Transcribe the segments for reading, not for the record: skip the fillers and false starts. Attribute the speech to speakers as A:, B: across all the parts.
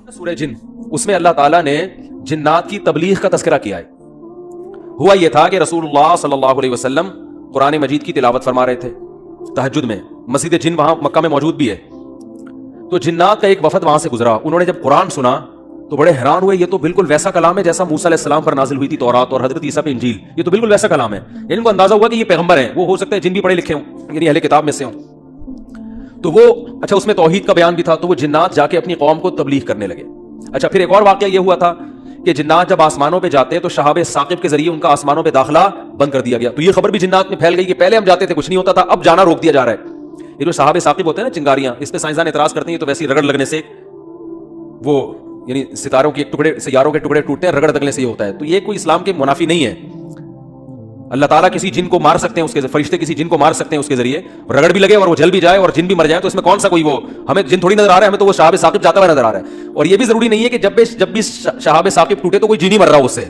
A: سورہ جن اس میں اللہ تعالیٰ نے جنات کی تبلیغ کا تذکرہ کیا ہے. ہوا یہ تھا کہ رسول اللہ صلی اللہ علیہ وسلم قرآن مجید کی تلاوت فرما رہے تھے تہجد میں. مسجد جن وہاں مکہ میں موجود بھی ہے. تو جنات کا ایک وفد وہاں سے گزرا. انہوں نے جب قرآن سنا تو بڑے حیران ہوئے. یہ تو بالکل ویسا کلام ہے جیسا موسیٰ علیہ السلام پر نازل ہوئی تھی تورات اور حضرت عیسیٰ پہ انجیل. یہ تو بالکل ویسا کلام ہے. ان کو اندازہ ہوا کہ یہ پیغمبر ہیں. وہ ہو سکتا ہے جن بھی پڑھے لکھے ہوں, یعنی اہل کتاب میں سے ہوں. تو وہ اچھا اس میں توحید کا بیان بھی تھا. تو وہ جنات جا کے اپنی قوم کو تبلیغ کرنے لگے. اچھا پھر ایک اور واقعہ یہ ہوا تھا کہ جنات جب آسمانوں پہ جاتے ہیں تو شہاب ثاقب کے ذریعے ان کا آسمانوں پہ داخلہ بند کر دیا گیا. تو یہ خبر بھی جنات میں پھیل گئی کہ پہلے ہم جاتے تھے کچھ نہیں ہوتا تھا, اب جانا روک دیا جا رہا ہے. یہ جو شہاب ثاقب ہوتے ہیں نا چنگاریاں, اس پہ سائنسدان اعتراض کرتے ہیں تو ویسی رگڑ لگنے سے وہ یعنی ستاروں کے ٹکڑے سیاروں کے ٹکڑے ٹوٹتے ہیں, رگڑ دگنے سے یہ ہوتا ہے. تو یہ کوئی اسلام کے منافی نہیں ہے. اللہ تعالیٰ کسی جن کو مار سکتے ہیں, اس کے فرشتے کسی جن کو مار سکتے ہیں اس کے ذریعے, رگڑ بھی لگے اور وہ جل بھی جائے اور جن بھی مر جائے. تو اس میں کون سا کوئی وہ ہمیں جن تھوڑی نظر آ رہا ہے, ہمیں تو وہ شہاب ثاقب جاتا ہوا نظر آ رہا ہے. اور یہ بھی ضروری نہیں ہے کہ جب بھی شہاب ثاقب ٹوٹے تو کوئی جن ہی مر رہا ہو, اس سے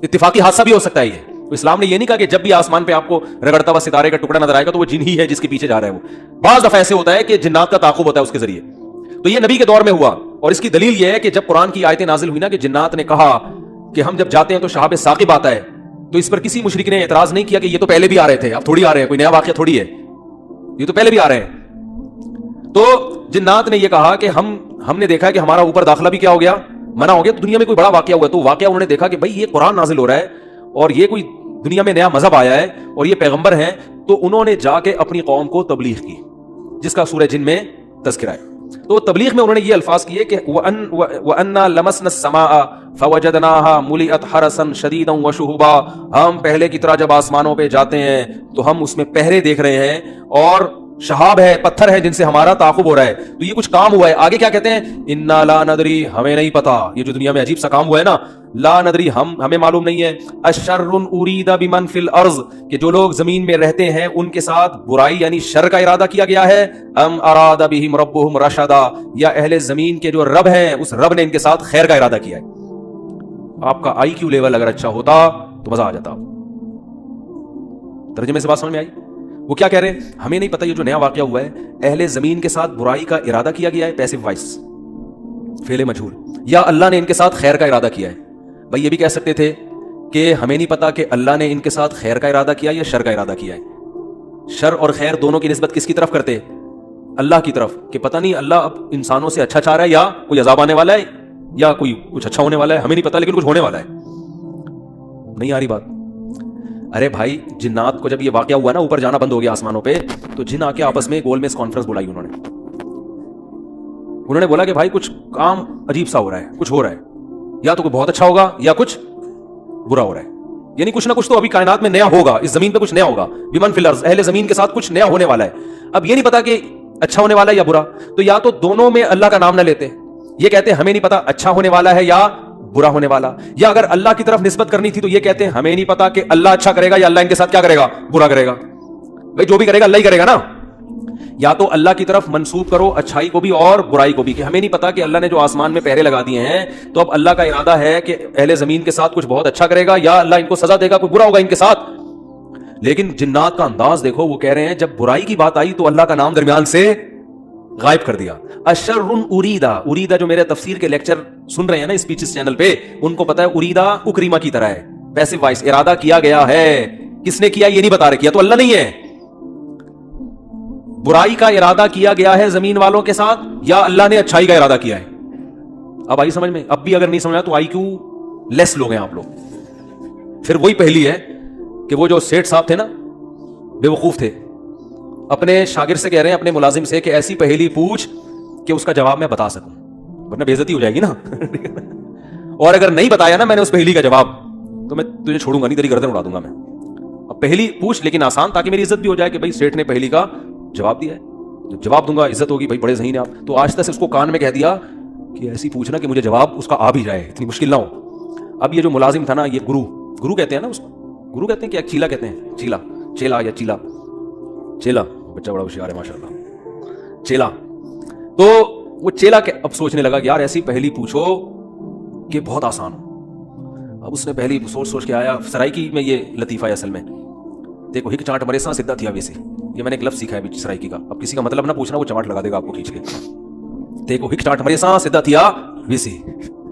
A: اتفاقی حادثہ بھی ہو سکتا ہے. یہ تو اسلام نے یہ نہیں کہا کہ جب بھی آسمان پہ آپ کو رگڑتا ہوا ستارے کا ٹکڑا نظر آئے گا تو وہ جن ہی ہے جس کے پیچھے جا رہا ہے. وہ بعض دفعہ ایسے ہوتا ہے کہ جنات کا تعاقب ہوتا ہے اس کے ذریعے. تو یہ نبی کے دور میں ہوا. اور اس کی دلیل یہ ہے کہ جب قرآن کی آیتیں نازل ہوئی نا کہ جنات نے کہا کہ ہم جب جاتے ہیں تو شہاب ثاقب آتا ہے, تو اس پر کسی مشرک نے اعتراض نہیں کیا کہ یہ تو پہلے بھی آ رہے تھے, اب تھوڑی آ رہے ہیں, کوئی نیا واقعہ تھوڑی ہے, یہ تو پہلے بھی آ رہے ہیں. تو جنات نے یہ کہا کہ ہم نے دیکھا کہ ہمارا اوپر داخلہ بھی کیا ہو گیا, منع ہو گیا. تو دنیا میں کوئی بڑا واقعہ ہوا, تو واقعہ انہوں نے دیکھا کہ بھائی یہ قرآن نازل ہو رہا ہے اور یہ کوئی دنیا میں نیا مذہب آیا ہے اور یہ پیغمبر ہیں. تو انہوں نے جا کے اپنی قوم کو تبلیغ کی, جس کا سورہ جن میں تذکرہ ہے. تو تبلیغ میں انہوں نے یہ الفاظ کیے کہ وَأَنَّا لَمَسْنَا السَّمَاءَ فَوَجَدْنَاهَا مُلِئَتْ حَرَسًا شَدِيدًا وَشُهُبًا. ہم پہلے کی طرح جب آسمانوں پہ جاتے ہیں تو ہم اس میں پہرے دیکھ رہے ہیں اور شہاب ہے, پتھر ہے جن سے ہمارا تعاقب ہو رہا ہے. تو یہ کچھ کام ہوا ہے. آگے کیا کہتے ہیں, اِنَّا لَا نَدْرِي, ہمیں نہیں پتا. یہ جو دنیا میں عجیب سا کام ہوا ہے نا, لا ندری, ہمیں معلوم نہیں ہے. اشر ارید بمن فی الارض, کہ جو لوگ زمین میں رہتے ہیں ان کے ساتھ برائی یعنی شر کا ارادہ کیا گیا ہے. ام اراد بہم ربہم رشدا, یا اہل زمین کے جو رب ہیں اس رب نے ان کے ساتھ خیر کا ارادہ کیا ہے. آپ کا آئی کیو لیول اگر اچھا ہوتا تو مزہ آ جاتا. ترجمے سے بات سمجھ میں آئی؟ وہ کیا کہہ رہے ہیں, ہمیں نہیں پتا یہ جو نیا واقعہ ہوا ہے, اہل زمین کے ساتھ برائی کا ارادہ کیا گیا ہے, پیسو وائس فعل مجہول, یا اللہ نے ان کے ساتھ خیر کا ارادہ کیا ہے. بھائی یہ بھی کہہ سکتے تھے کہ ہمیں نہیں پتا کہ اللہ نے ان کے ساتھ خیر کا ارادہ کیا یا شر کا ارادہ کیا ہے. شر اور خیر دونوں کی نسبت کس کی طرف کرتے, اللہ کی طرف, کہ پتہ نہیں اللہ اب انسانوں سے اچھا چاہ رہا ہے یا کوئی عذاب آنے والا ہے یا کوئی کچھ اچھا ہونے والا ہے, ہمیں نہیں پتا لیکن کچھ ہونے والا ہے. نہیں آ رہی بات؟ ارے بھائی جنات کو جب یہ واقعہ ہوا نا, اوپر جانا بند ہو گیا آسمانوں پہ, تو جن آ کے آپس میں گول میز کانفرنس بلائی. انہوں نے بولا کہ بھائی کچھ کام عجیب سا ہو رہا ہے, کچھ ہو رہا ہے, یا تو کوئی بہت اچھا ہوگا یا کچھ برا ہو رہا ہے. یعنی کچھ نہ کچھ تو ابھی کائنات میں نیا ہوگا, اس زمین پہ کچھ نیا ہوگا. بمن فی الارض, اہل زمین کے ساتھ کچھ نیا ہونے والا ہے. اب یہ نہیں پتا کہ اچھا ہونے والا ہے یا برا, تو یا تو دونوں میں اللہ کا نام نہ لیتے, یہ کہتے ہیں ہمیں نہیں پتا اچھا ہونے والا ہے یا برا ہونے والا, یا اگر اللہ کی طرف نسبت کرنی تھی تو یہ کہتے ہیں ہمیں نہیں پتا کہ اللہ اچھا کرے گا یا اللہ ان کے ساتھ کیا کرے گا, برا کرے گا. بھائی جو بھی کرے گا اللہ ہی کرے گا نا. یا تو اللہ کی طرف منسوب کرو اچھائی کو بھی اور برائی کو بھی, کہ ہمیں نہیں پتا کہ اللہ نے جو آسمان میں پہرے لگا دیے ہیں تو اب اللہ کا ارادہ ہے کہ اہل زمین کے ساتھ کچھ بہت اچھا کرے گا یا اللہ ان کو سزا دے گا, کوئی برا ہوگا ان کے ساتھ. لیکن جنات کا انداز دیکھو, وہ کہہ رہے ہیں جب برائی کی بات آئی تو اللہ کا نام درمیان سے غائب کر دیا. اشر اریدا, اریدا جو میرے تفسیر کے لیکچر سن رہے ہیں نا اسپیچز چینل پہ, ان کو پتا ہے اریدا اکریما کی طرح ہے, پیسو وائس, ارادہ کیا گیا ہے. کس نے کیا یہ نہیں بتا رہے, کیا تو اللہ نہیں ہے. برائی کا ارادہ کیا گیا ہے زمین والوں کے ساتھ یا اللہ نے اچھائی کا ارادہ کیا ہے. اب آئی سمجھ میں؟ اب بھی اگر نہیں سمجھا تو آئی کیو لیس لوگ ہیں آپ لوگ. پھر وہی پہلی ہے کہ وہ جو سیٹھ صاحب تھے نا, بے وقوف تھے, اپنے شاگرد سے کہہ رہے ہیں, اپنے ملازم سے, کہ ایسی پہلی پوچھ کہ اس کا جواب میں بتا سکوں, ورنہ بے عزتی ہو جائے گی نا. اور اگر نہیں بتایا نا میں نے اس پہلی کا جواب, تو میں تجھے چھوڑوں گا نہیں, تیری گردن اڑا دوں گا میں. اب پہلی پوچھ لیکن آسان, تاکہ میری عزت بھی ہو جائے کہ بھائی سیٹھ نے پہلی کا جواب دیا ہے, جواب دوں گا, عزت ہوگی, بھائی بڑے ذہین ہیں آپ. تو آہستہ سے اس کو کان میں کہہ دیا کہ ایسی پوچھنا کہ مجھے جواب اس کا آ بھی جائے, اتنی مشکل نہ ہو. اب یہ جو ملازم تھا نا, یہ گرو کہتے ہیں نا اس کو, گرو کہتے ہیں کہ چیلا کہتے ہیں, چیلا یا چیلا, بچہ بڑا ہوشیار ہے ماشاء اللہ, چیلا. تو وہ چیلا اب سوچنے لگا کہ یار ایسی پہلی پوچھو کہ بہت آسان ہو. اب اس نے پہلی سوچ کے آیا. سرائکی میں یہ لطیفہ ہے اصل میں, دیکھو ہک چانٹ مرے سا سدھا تھیا ویسے, یہ میں نے ایک لفظ سیکھا ہے سرائکی کا. اب کسی کا مطلب نہ پوچھنا, وہ چماٹ لگا دے گا آپ کو کھینچ کے. دیکھو ہک چانٹ مرے سا سدھا تھیا VC,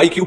A: IQ।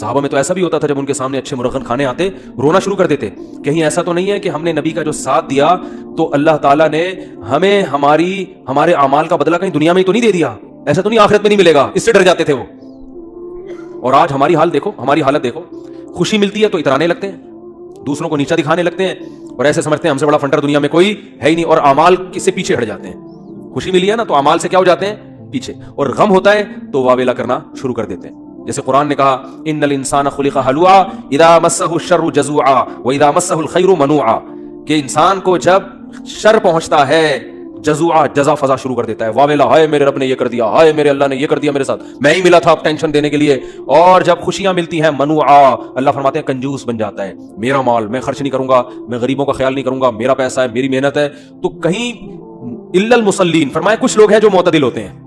A: صحابہ میں تو ایسا بھی ہوتا تھا جب ان کے سامنے اچھے مرغن کھانے آتے رونا شروع کر دیتے. کہیں ایسا تو نہیں ہے کہ ہم نے نبی کا جو ساتھ دیا تو اللہ تعالیٰ نے ہمیں ہمارے اعمال کا بدلہ کہیں دنیا میں ہی تو نہیں دے دیا, ایسا تو نہیں آخرت میں نہیں ملے گا, اس سے ڈر جاتے تھے وہ. اور آج ہماری حال دیکھو, ہماری حالت دیکھو, خوشی ملتی ہے تو اترانے لگتے ہیں, دوسروں کو نیچا دکھانے لگتے ہیں, اور ایسے سمجھتے ہیں ہم سے بڑا فنٹر دنیا میں کوئی ہے ہی نہیں, اور اعمال کس سے پیچھے ہٹ جاتے ہیں. خوشی ملی ہے نا تو اعمال سے کیا ہو جاتے ہیں پیچھے, اور غم ہوتا ہے تو واویلا کرنا شروع کر دیتے ہیں. جیسے قرآن نے کہا ان الانسان خلق ہلوعا اذا مسہ الشر جزوعا واذا مسہ الخیر منوعا, کہ انسان کو جب شر پہنچتا ہے جزوعا جزا فضا شروع کر دیتا ہے, واویلا, ہائے میرے رب نے یہ کر دیا, ہائے میرے اللہ نے یہ کر دیا میرے ساتھ, میں ہی ملا تھا ٹینشن دینے کے لیے. اور جب خوشیاں ملتی ہیں منوعا, اللہ فرماتے ہیں کنجوس بن جاتا ہے, میرا مال میں خرچ نہیں کروں گا, میں غریبوں کا خیال نہیں کروں گا, میرا پیسہ ہے, میری محنت ہے. تو کہیں الا المصلین فرمایا کچھ لوگ ہیں جو معتدل ہوتے ہیں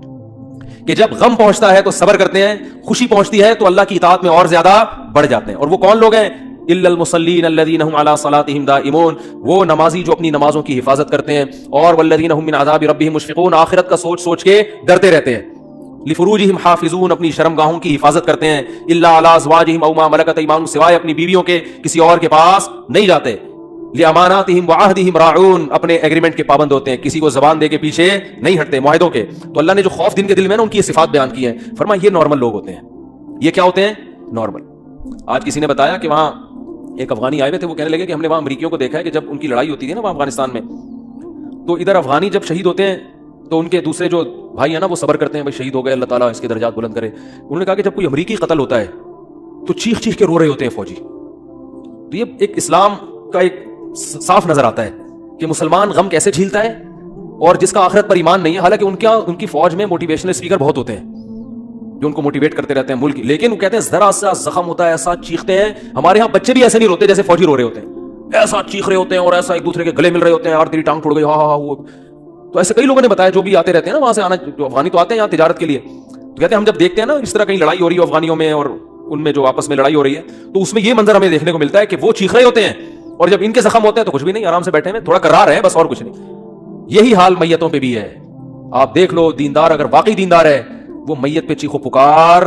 A: کہ جب غم پہنچتا ہے تو صبر کرتے ہیں, خوشی پہنچتی ہے تو اللہ کی اطاعت میں اور زیادہ بڑھ جاتے ہیں. اور وہ کون لوگ ہیں؟ الا المصلین الذین هم علی صلاتهم دائمون, وہ نمازی جو اپنی نمازوں کی حفاظت کرتے ہیں. اور والذین هم من عذاب ربهم مشفقون, آخرت کا سوچ سوچ کے ڈرتے رہتے ہیں. لفروجہم حافظون, اپنی شرمگاہوں کی حفاظت کرتے ہیں. الا علی ازواجہم او ما ملکت ایمانہم, سوائے اپنی بیویوں کے کسی اور کے پاس نہیں جاتے. لاماناتہم وعہدہم راعون, اپنے ایگریمنٹ کے پابند ہوتے ہیں, کسی کو زبان دے کے پیچھے نہیں ہٹتے معاہدوں کے. تو اللہ نے جو خوف دن کے دل میں نا ان کی یہ صفات بیان کی ہیں, فرمایا یہ نارمل لوگ ہوتے ہیں. یہ کیا ہوتے ہیں؟ نارمل. آج کسی نے بتایا کہ وہاں ایک افغانی آئے ہوئے تھے, وہ کہنے لگے کہ ہم نے وہاں امریکیوں کو دیکھا ہے کہ جب ان کی لڑائی ہوتی تھی نا وہاں افغانستان میں, تو ادھر افغانی جب شہید ہوتے ہیں تو ان کے دوسرے جو بھائی ہیں نا وہ صبر کرتے ہیں, بھائی شہید ہو گئے, اللہ تعالیٰ اس کے درجات بلند کرے. انہوں نے کہا کہ جب کوئی امریکی قتل ہوتا ہے تو چیخ چیخ کے رو رہے ہوتے ہیں فوجی. تو یہ ایک اسلام کا ایک صاف نظر آتا ہے کہ مسلمان غم کیسے جھیلتا ہے, اور جس کا آخرت پر ایمان نہیں ہے. حالانکہ ان کی فوج میں موٹیویشنل اسپیکر بہت ہوتے ہیں جو ان کو موٹیویٹ کرتے رہتے ہیں ملک, لیکن وہ کہتے ہیں ذرا سا زخم ہوتا ہے ایسا چیختے ہیں. ہمارے ہاں بچے بھی ایسے نہیں روتے جیسے فوجی رو رہے ہوتے ہیں, ایسا چیخ رہے ہوتے ہیں اور ایسا ایک دوسرے کے گلے مل رہے ہوتے ہیں, یار تیری ٹانگ ٹوٹ گئی, ہاں ہاں وہ. تو ایسے کئی لوگوں نے بتایا جو بھی آتے رہتے ہیں نا وہاں سے, آنا جو افغانی تو آتے ہیں یہاں تجارت کے لیے, تو کہتے ہیں ہم جب دیکھتے ہیں نا اس طرح کہیں لڑائی ہو رہی ہے افغانیوں میں اور ان میں جو آپس میں لڑائی ہو رہی ہے, تو اس میں یہ منظر ہمیں دیکھنے کو ملتا ہے کہ وہ چیخ رہے ہوتے ہیں, اور جب ان کے زخم ہوتے ہیں تو کچھ بھی نہیں, آرام سے بیٹھے ہیں, تھوڑا کرار ہے بس, اور کچھ نہیں. یہی حال میتوں پہ بھی ہے. آپ دیکھ لو, دیندار اگر واقعی دیندار ہے وہ میت پہ چیخو پکار